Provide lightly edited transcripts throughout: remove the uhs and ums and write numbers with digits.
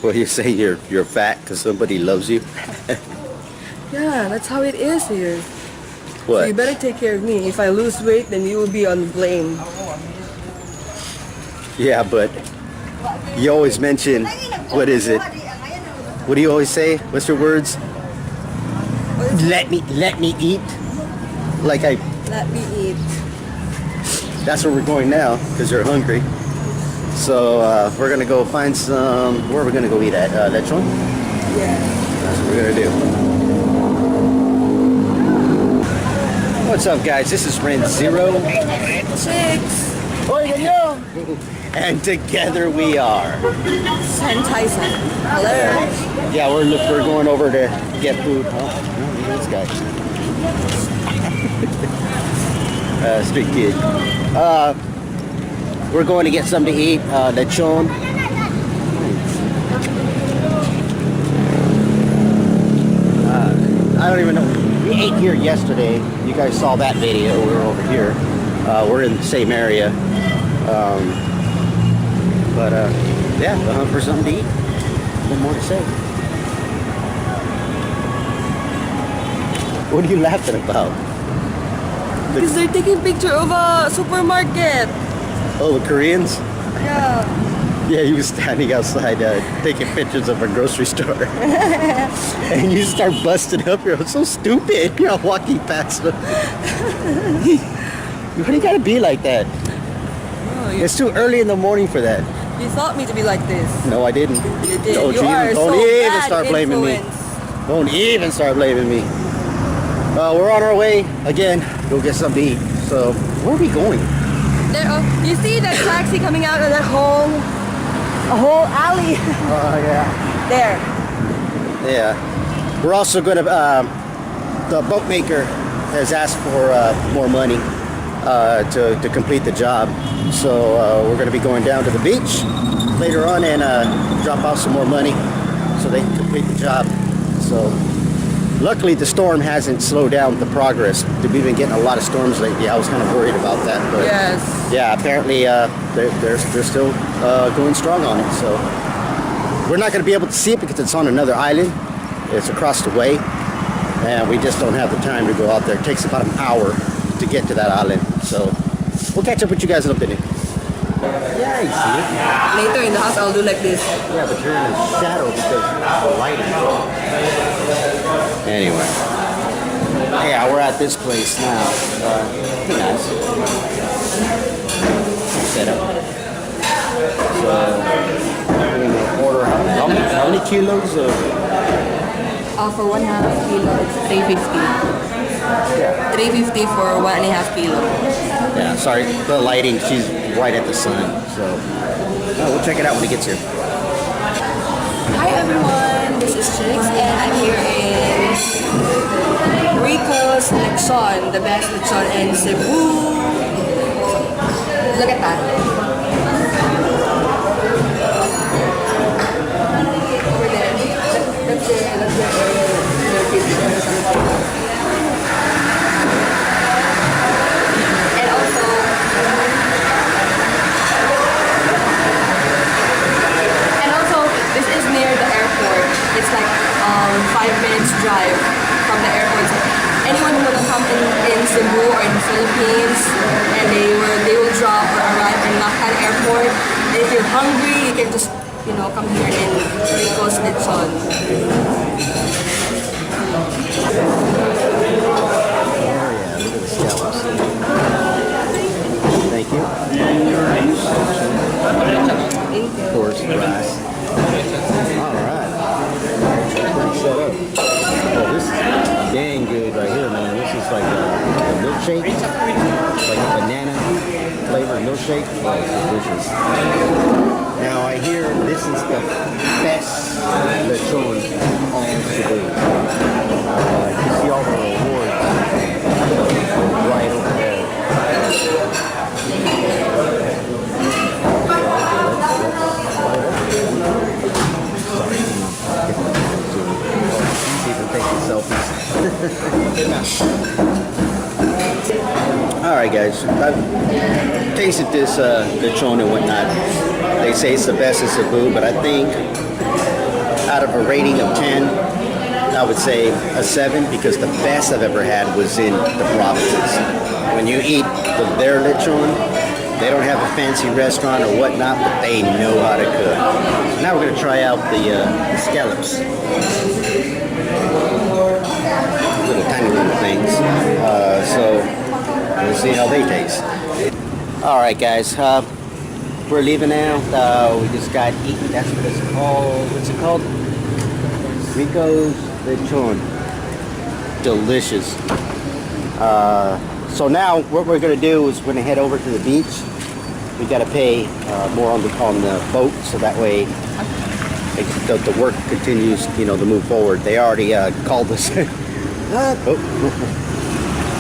Well, you say you're fat because somebody loves you. Yeah, that's how it is here. So What? you better take care of me. If I lose weight, then you will be on blame. Yeah, but you always mention, what is it? What do you always say? What's your words? Let me eat. Like Let me eat. that's where we're going now because you're hungry. So we're gonna go find some. Where are we gonna go eat at? Lechon? Yeah. That's what we're gonna do. What's up, guys? This is Ren Zero. Chicks. And together we are. Sentai san. Hello. Yeah, we're going over to get food. Oh, no, this guy. Street kid. We're going to get something to eat. Lechon. I don't even know. We ate here yesterday. You guys saw that video. We were over here. We're in the same area. Yeah, the hunt for something to eat. What more to say? What are you laughing about? Because they're taking picture of a supermarket. Oh, the Koreans? Yeah. Yeah, he was standing outside taking pictures of a grocery store. And you start busting up. You're so stupid. You're walking past them. Why do you gotta be like that? Oh, It's too early in the morning for that. you thought me to be like this. No, I didn't. You did. Don't You are don't so even bad start blaming me. influence. Don't even start blaming me. We're on our way again. Go get something to eat. So, where are we going? There, you see that taxi coming out of that a whole alley. Oh, yeah. There. Yeah. We're also going to, the boatmaker has asked for more money to complete the job. So we're going to be going down to the beach later on and drop off some more money so they can complete the job. So luckily the storm hasn't slowed down the progress. We've been getting a lot of storms lately. I was kind of worried about that. But Yes. yeah, apparently they're still going strong on it. So we're not going to be able to see it because it's on another island. It's across the way. And we just don't have the time to go out there. It takes about an hour to get to that island. So we'll catch up with you guys in a bit. Yeah, you see it. Later in the house, I'll do like this. Yeah, but you're in the shadow because of the lighting. Anyway. Yeah, we're at this place now. Pretty nice. Set up. So, we're going to order how many kilos of... For 1.5 kilo, it's 350. Yeah. 350 for 1.5 kilo. Yeah, sorry, the lighting, she's right at the sun, so we'll check it out when it gets here. Hi everyone, this is Chxie and I'm here in Rico's Lechon, the best lechon in Cebu. Look at that. Over there. That's the this is near the airport. It's like 5 minutes drive from the airport. So anyone who will come in Cebu or in the Philippines and they will drop or arrive in Mactan Airport. And if you're hungry, you can just come here in Rico's Lechon. Thank you. Of course, rice. Alright. Pretty set up. Oh, this is dang good right here, man. This is like a milkshake. Like a banana flavored milkshake. Oh, it's delicious. Now I hear this is the best lechon on Cebu. You see all the rewards right over there. Alright guys, I've tasted this lechon and whatnot. They say it's the best in Cebu, but I think out of a rating of 10, I would say a 7 because the best I've ever had was in the provinces. When you eat their lechon, they don't have a fancy restaurant or whatnot, but they know how to cook. Now we're going to try out the scallops. Little tiny little things. So we'll see how they taste. All right, guys. We're leaving now. We just got eaten. That's what it's called. What's it called? Rico's Lechon. Delicious. So now what we're going to do is we're going to head over to the beach. We got to pay more on the boat, so that way the work continues, you know, to move forward. They already called us.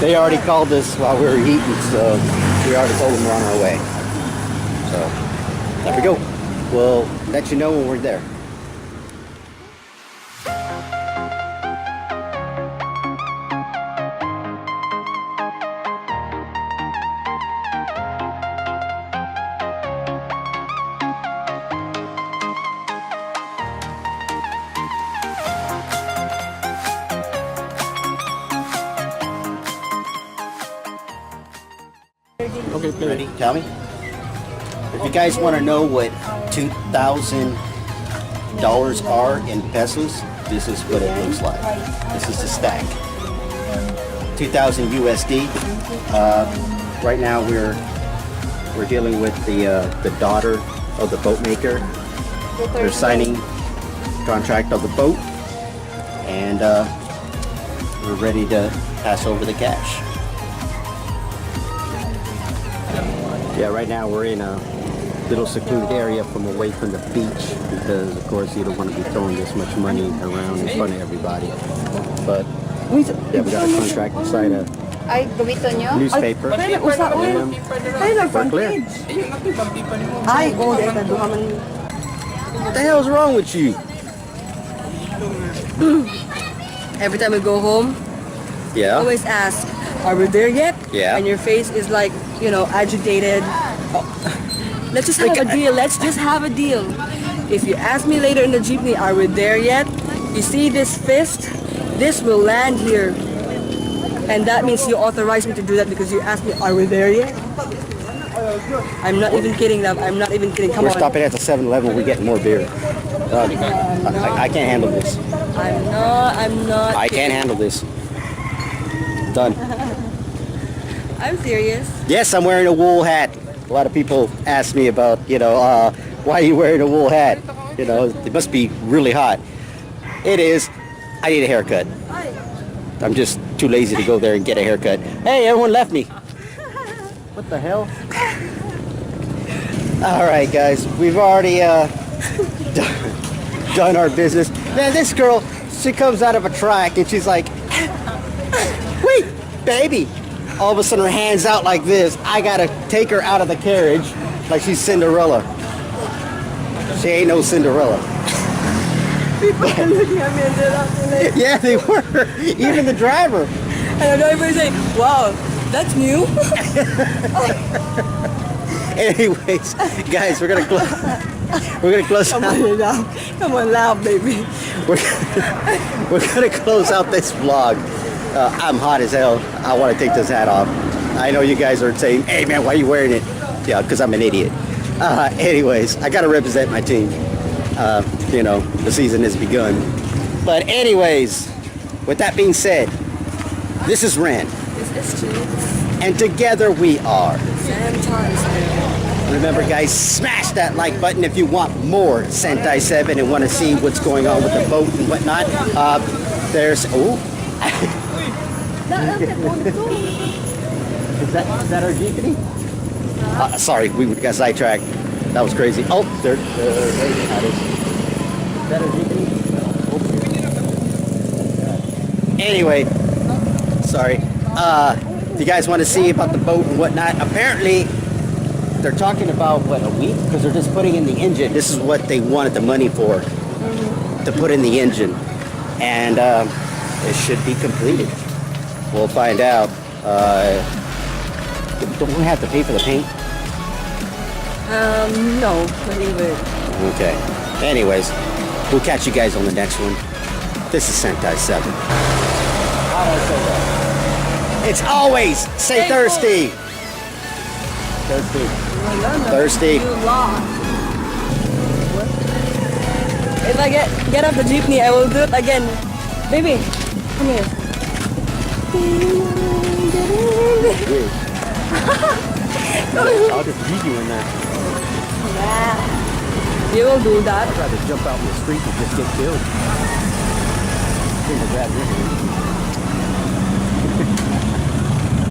They already called us while we were eating, so we already told them we're on our way. So there we go. We'll let you know when we're there. Okay, ready? Tell me. If you guys want to know what $2,000 are in pesos, this is what it looks like. This is the stack. 2,000 USD. Right now we're dealing with the daughter of the boat maker. They're signing contract of the boat, and we're ready to pass over the cash. Yeah, right now we're in a little secluded area away from the beach because, of course, you don't want to be throwing this much money around in front of everybody. But yeah, we got a contract to sign a newspaper. We're clear. What the hell's wrong with you? Every time we go home, Yeah. always ask, are we there yet? Yeah. And your face is like, you know, agitated. Let's just have a deal. Let's just have a deal. If you ask me later in the jeepney, are we there yet? You see this fist? This will land here. And that means you authorize me to do that because you asked me, are we there yet? I'm not even kidding, love. I'm not even kidding. Come We're on. stopping at the 7-Eleven. We're getting more beer. I can't handle this. I'm not. I can't handle this. Done. I'm serious. Yes, I'm wearing a wool hat. A lot of people ask me about, you know, why are you wearing a wool hat? You know, it must be really hot. It is. I need a haircut. I'm just too lazy to go there and get a haircut. Hey, everyone left me. What the hell? All right, guys, we've already done our business. Man, this girl, she comes out of a track and she's like, wait, baby. All of a sudden her hands out like this. I gotta take her out of the carriage like she's Cinderella. She ain't no Cinderella. People are looking at me and they're laughing. Yeah, they were. Even the driver. And everybody's like, wow, that's new. Anyways, guys, we're gonna close. Come on, laugh. Come on, laugh, baby. We're gonna close out this vlog. I'm hot as hell. I want to take this hat off. I know you guys are saying, "Hey, man, why are you wearing it?" Yeah, because I'm an idiot. Anyways, I gotta represent my team. You know, the season has begun. But anyways, with that being said, this is Ren. This is Chxie. And together we are. Sentai. Remember, guys, smash that like button if you want more Sentai 7 and want to see what's going on with the boat and whatnot. There's... Oh. Is that our jeepney? Sorry, we got sidetracked. That was crazy. Oh, there it is. Is that our jeepney? Oh. Anyway, sorry. If you guys want to see about the boat and whatnot, apparently they're talking about, what, a week? Because they're just putting in the engine. This is what they wanted the money for, to put in the engine. And it should be completed. We'll find out. Don't we have to pay for the paint? No, not even. Okay. Anyways, We'll catch you guys on the next one. This is Sentai 7. How do I say that? It's always say thirsty. Thirsty. Thirsty. You lost. If I get off the jeepney, I will do it again. Baby, come here. I'll just beat you in there. Yeah. You will do that. I'd rather jump out in the street and just get killed. I think I'd rather